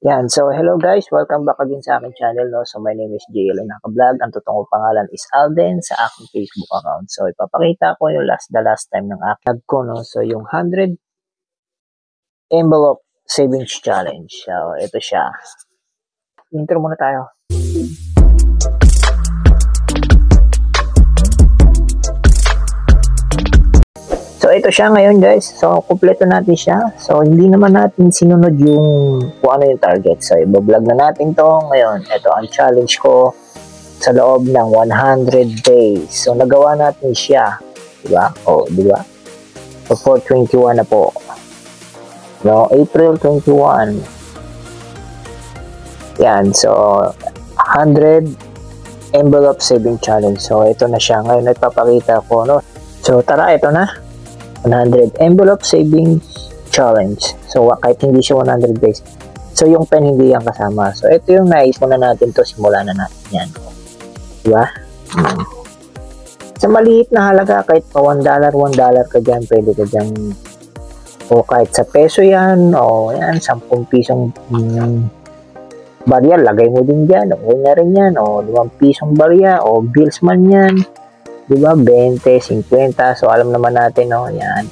Yan. So, hello guys. Welcome back again sa aking channel. No? So, my name is JL Nakablog. Ang totoong pangalan is Alden sa aking Facebook account. So, ipapakita ko yung the last time ng aking ko. No? So, yung 100 envelope savings challenge. So, ito siya. Intro muna tayo. So, ito siya ngayon guys. So, kumpleto natin siya. So, hindi naman natin sinunod yung kung ano yung target. So, ibablog na natin to ngayon. Ito ang challenge ko sa loob ng 100 days. So, nagawa natin siya. Diba? O, diba? So, 4/21 na po. No, April 21. Yan. So, 100 envelope saving challenge. So, ito na siya. Ngayon, nagpapakita ko, no? So, tara, ito na. 100 envelope savings challenge. So, kahit hindi siya 100 days. So, yung pen hindi yan kasama. So, ito yung naipon na natin to. Simulan na natin yan. Diba? Sa maliit na halaga, kahit pa $1 ka dyan, pwede ka dyan. O kahit sa peso yan, o yan, 10 pisong barya, lagay mo din dyan. O na rin yan, o 5 pisong barya, o bills man yan. Diba? 20, 50. So, alam naman natin, no? Yan.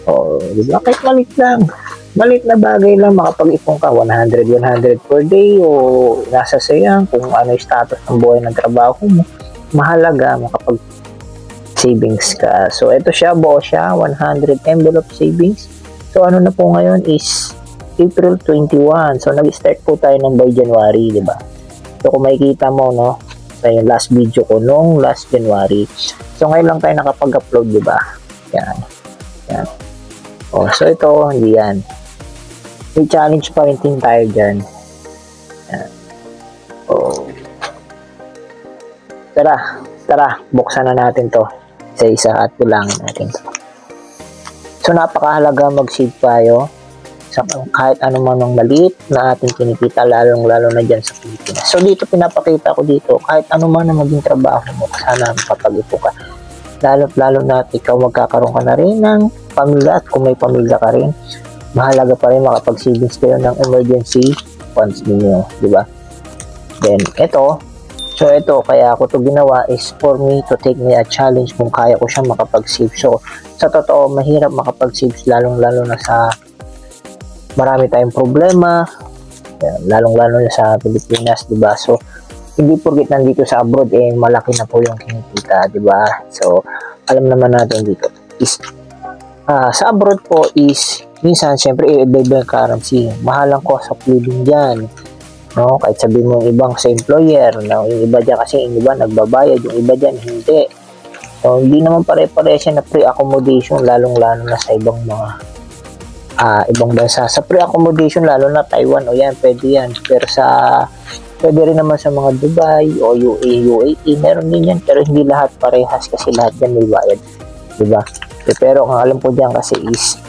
O, diba? Kahit malit lang. Malit na bagay lang. Makapag-ipon ka 100 per day o nasa sayang kung ano yung status ng buhay ng trabaho mo. Mahalaga makapag-savings ka. So, ito siya. Buo siya. 100 envelope savings. So, ano na po ngayon is April 21. So, nag-start po tayo ng by January, diba? So, kung makikita mo, no? Sa yung last video ko nung last January. So, ngayon lang tayo nakapag-upload, di ba? Yan. Yan. O, so ito, hindi yan. May challenge pa rin din tayo dyan. Yan. O. Tara, buksan na natin to. Isa-isa at tulangin natin to. So, napakahalaga mag-save tayo. Kahit anong maliit na ating kinikita, lalong-lalo na dyan sa Pilipinas. So, dito pinapakita ko dito, kahit anong na maging trabaho mo, sana makapag-ipo ka. Lalo na at ikaw magkakaroon ka na rin ng pamilya, at kung may pamilya ka rin, mahalaga pa rin makapag-savings kayo ng emergency funds ninyo, di ba? Then, ito, kaya ako to ginawa is for me to take me a challenge kung kaya ko siya makapag-save. So, sa totoo, mahirap makapag-save, lalong-lalo na sa marami tayong problema, lalong-lalo na sa Pilipinas, di ba? So, hindi porket nandito sa abroad, malaki na po yung kinikita, di ba? So, alam naman natin dito is, sa abroad po is, minsan, syempre, iba-iba yung currency. Mahal ang cost of living dyan. No? Kahit sabihin mo yung ibang sa employer, no? Yung iba dyan kasi, yung iba nagbabayad, yung iba dyan hindi. So, hindi naman pare-pare siya na pre-accommodation, lalong-lalo na sa ibang mga ibang bansa. Sa pre-accommodation, lalo na Taiwan, o yan, pwede yan. Pero pwede rin naman sa mga Dubai o UAE, meron din yan. Pero hindi lahat parehas kasi lahat yan may bayad. Diba? Pero ang alam ko dyan kasi is,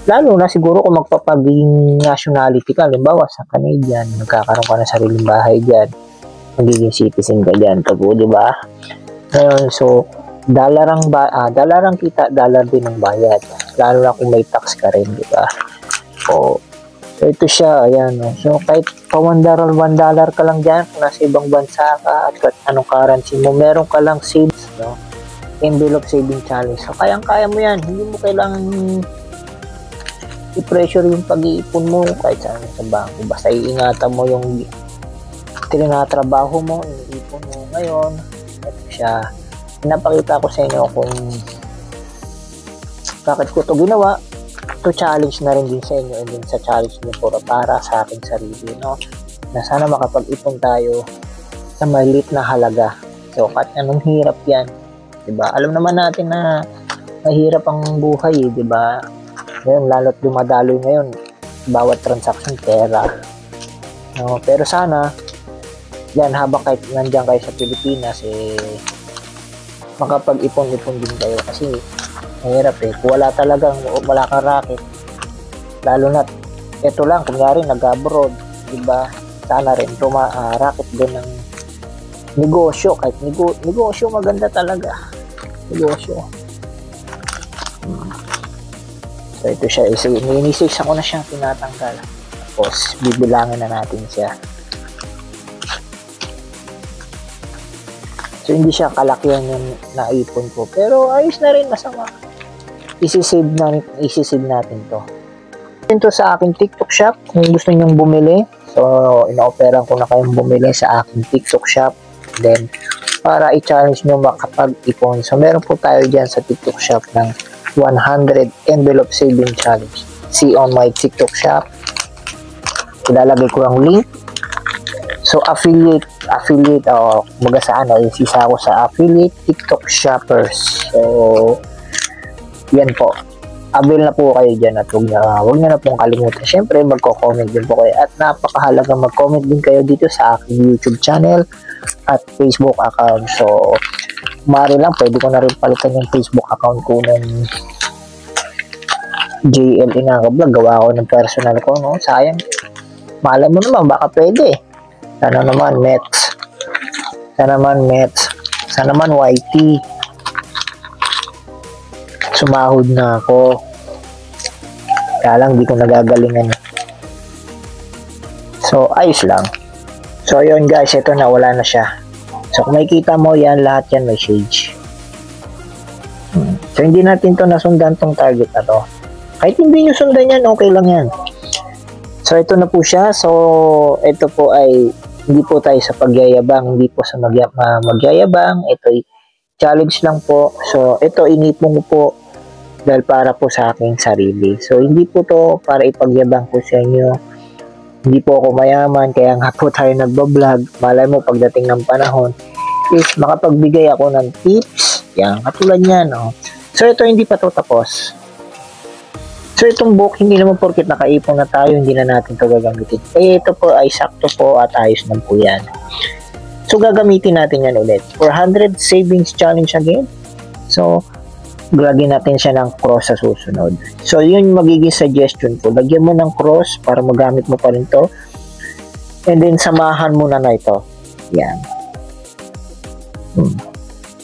lalo na siguro kung magpapaging nationality ka, halimbawa sa Canadian, nagkakaroon ka na sariling bahay dyan, magiging citizen ka dyan, diba? Ngayon, so, dalarang kita, dalar din ang bayad. Lalo na kung may tax ka rin, di ba? So, ito siya, ayan. So, kahit pa $1 ka lang dyan, kung nasa ibang bansa ka, at anong currency mo, meron ka lang savings, no? Envelope saving challenge. So, kayang-kaya mo yan. Hindi mo kailangan i-pressure yung pag-iipon mo kahit saan sa bangko. Basta iingatan mo yung tinatrabaho mo, iniipon mo. Ngayon, ito siya. Pinapakita ko sa inyo kung bakit ko ito ginawa. Ito challenge na rin din sa inyo and din sa challenge niyo para sa aking sarili, no? Na sana makapag-ipon tayo sa maliit na halaga. So, kahit anong hirap yan, diba? Alam naman natin na mahirap ang buhay, diba? Ngayon, lalo't dumadaloy ngayon, bawat transaction pera. No? Pero sana, yan, habang kahit nandiyan kayo sa Pilipinas, makapag-ipon-ipon din kayo kasi mahirap kung wala kang racket, lalo na ito lang, kunyari nag-abroad, diba, sana rin racket din ng negosyo, kahit negosyo maganda talaga, negosyo. So ito siya, minisix ako na siyang tinatanggal. Tapos, bibilangin na natin siya. So, hindi siya kalakihan yung naipon ko. Pero, ayos na rin, masama. Isisave natin to. Ito sa aking TikTok shop. Kung gusto nyong bumili. So, ina-operan ko na kayong bumili sa aking TikTok shop. Then, para i-challenge nyo makapag-ipon. So, meron po tayo dyan sa TikTok shop ng 100 envelope saving challenge. See on my TikTok shop. Ilalagay ko ang link. So, affiliate, kumbaga sa isisa ko sa affiliate TikTok shoppers. So, yan po. Avail na po kayo dyan at huwag nyo na pong kalimutan. Siyempre, magko-comment din po kayo. At napakahalaga mag-comment din kayo dito sa aking YouTube channel at Facebook account. So, maaari lang, pwede ko na rin palitan yung Facebook account ko ng JL Inanga-Vlog. Gawa ko ng personal ko, no? Sayang. Malay mo naman, baka pwede. Sana naman Mets. Sana naman YT. Sumahod na ako. Kaya lang, di ko nagagalingan. So, ayos lang. So, yun guys, ito na, wala na siya. So, kung makikita mo yan, lahat yan may shades. So, hindi natin to nasundan tong target na to. Kahit hindi nyo sundan yan, okay lang yan. So, ito na po siya. So, ito po ay hindi po tayo sa pagyayabang, hindi po sa magyayabang. Ito ay challenge lang po. So, ito inipon ko po dahil para po sa aking sarili. So, hindi po to para ipagyabang ko sa inyo. Hindi po ako mayaman, kaya nga po tayo nagbablog. Malay mo, pagdating ng panahon, is makapagbigay ako ng tips. Yan, katulad yan. Oh. So, ito hindi pa to tapos. So, itong book, hindi naman porkit nakaipon na tayo, hindi na natin ito gagamitin. Eh, ito po ay sakto po at ayos na po yan. So, gagamitin natin yan ulit. 400 savings challenge again. So, lagyan natin siya ng cross sa susunod. So, yun magiging suggestion ko. Lagyan mo ng cross para magamit mo pa rin to. And then, samahan mo na ito. Yan.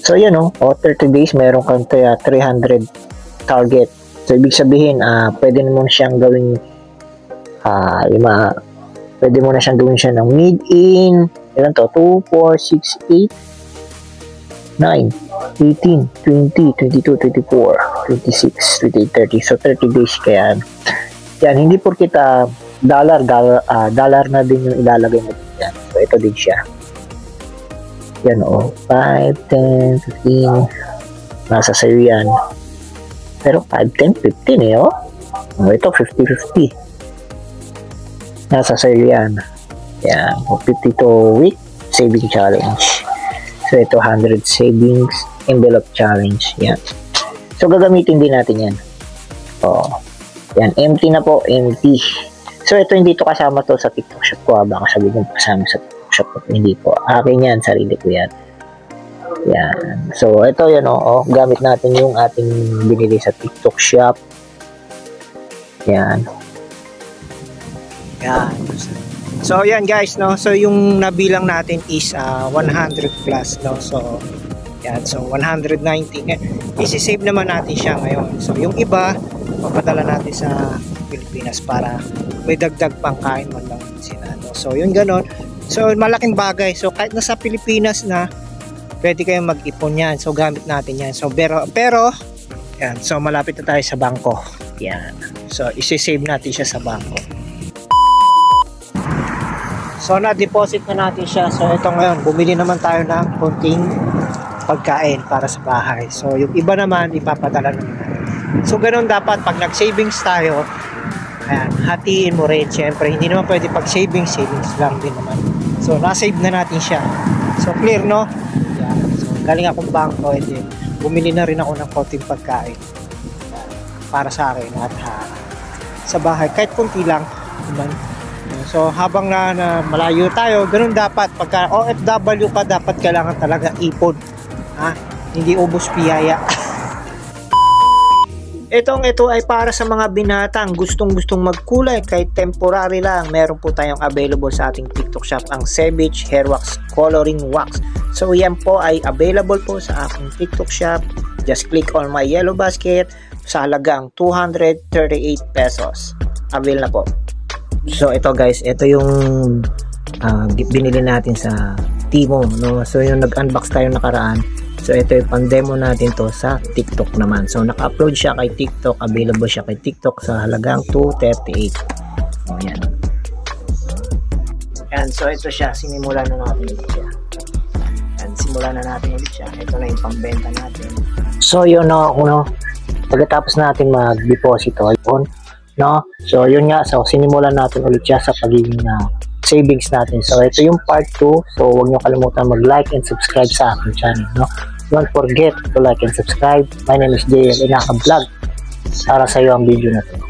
So, yan o. 30 days, meron kang 300 target. So, ibig sabihin, pwede mo siyang gawing pwede mo na siyang gawin siya ng mid-in. Ilan to? 2, 4, 6, 8, 9, 18, 20, 22, 24, 26, 28, 30. So, 30 days kaya. Yan, hindi porkit dollar na din yung ilalagay mo dyan. So, ito din siya. Yan o. 5, 10, 15. Nasa sa'yo yan. Pero 5, 10, 15 eh, oh. Ito, 50-50. Nasa sa'yo yan. Yan, 52 week saving challenge. So, ito, 100 savings envelope challenge. Yan. So, gagamitin din natin yan. Oh. Yan, empty na po, empty. So, ito, hindi to kasama to sa TikTok shop ko. Baka sabihin ko kasama sa TikTok shop ko. Hindi po. Akin yan, sarili ko yan. Yan. So, ito yan o. Gamit natin yung ating binili sa TikTok shop. Yan. Yan. So, yan guys, no. So, yung nabilang natin is 100 plus, no. So, yan. So, 190. Isi-save naman natin siya ngayon. So, yung iba, papadala natin sa Pilipinas para may dagdag pangkain man lang sila, no. So, yun ganon. So, malaking bagay. So, kahit nasa Pilipinas na, pwede kayong mag-ipon yan. So, gamit natin yan. So, pero, yan. So, malapit na tayo sa bangko. Yan. So, isi-save natin siya sa bangko. So, na-deposit na natin siya. So, ito ngayon, bumili naman tayo ng konting pagkain para sa bahay. So, yung iba naman, ipapadala naman natin. So, ganun dapat. Pag nag-savings tayo, ayan, hatiin mo rin. Siyempre, hindi naman pwede pag savings lang din naman. So, na-save na natin siya. So, clear, no? Galing akong bangko, and bumili na rin ako ng konting pagkain para sa akin at sa bahay, kahit kunti lang. So, habang na malayo tayo, ganun dapat. Pagka OFW ka, dapat kailangan talaga ipon. Hindi ubos piyaya. Ito ay para sa mga binatang gustong magkulay kahit temporary lang. Meron po tayong available sa ating TikTok shop ang Savage Hair Wax Coloring Wax. So yan po ay available po sa aking TikTok shop. Just click on my yellow basket sa halagang 238 pesos. Avail na po. So ito guys, ito yung binili natin sa Timo, no? So yung nag-unbox tayo nakaraan. So ito yung pang-demo natin to sa TikTok naman. So naka-upload siya kay TikTok, available siya kay TikTok sa halagang $238. So yan. And so ito siya, sinimulan na natin ulit siya. And simulan na natin ulit siya. Ito na yung pambenta natin. So yun, no, pagkatapos natin mag-deposito yun, no? So yun nga, so sinimulan natin ulit siya sa pagiging savings natin. So ito yung part 2. So huwag niyo kalimutan mag-like and subscribe sa aking channel, no? Don't forget to like and subscribe. My name is JL Inaka Vlog. Para sa iyo ang video na to.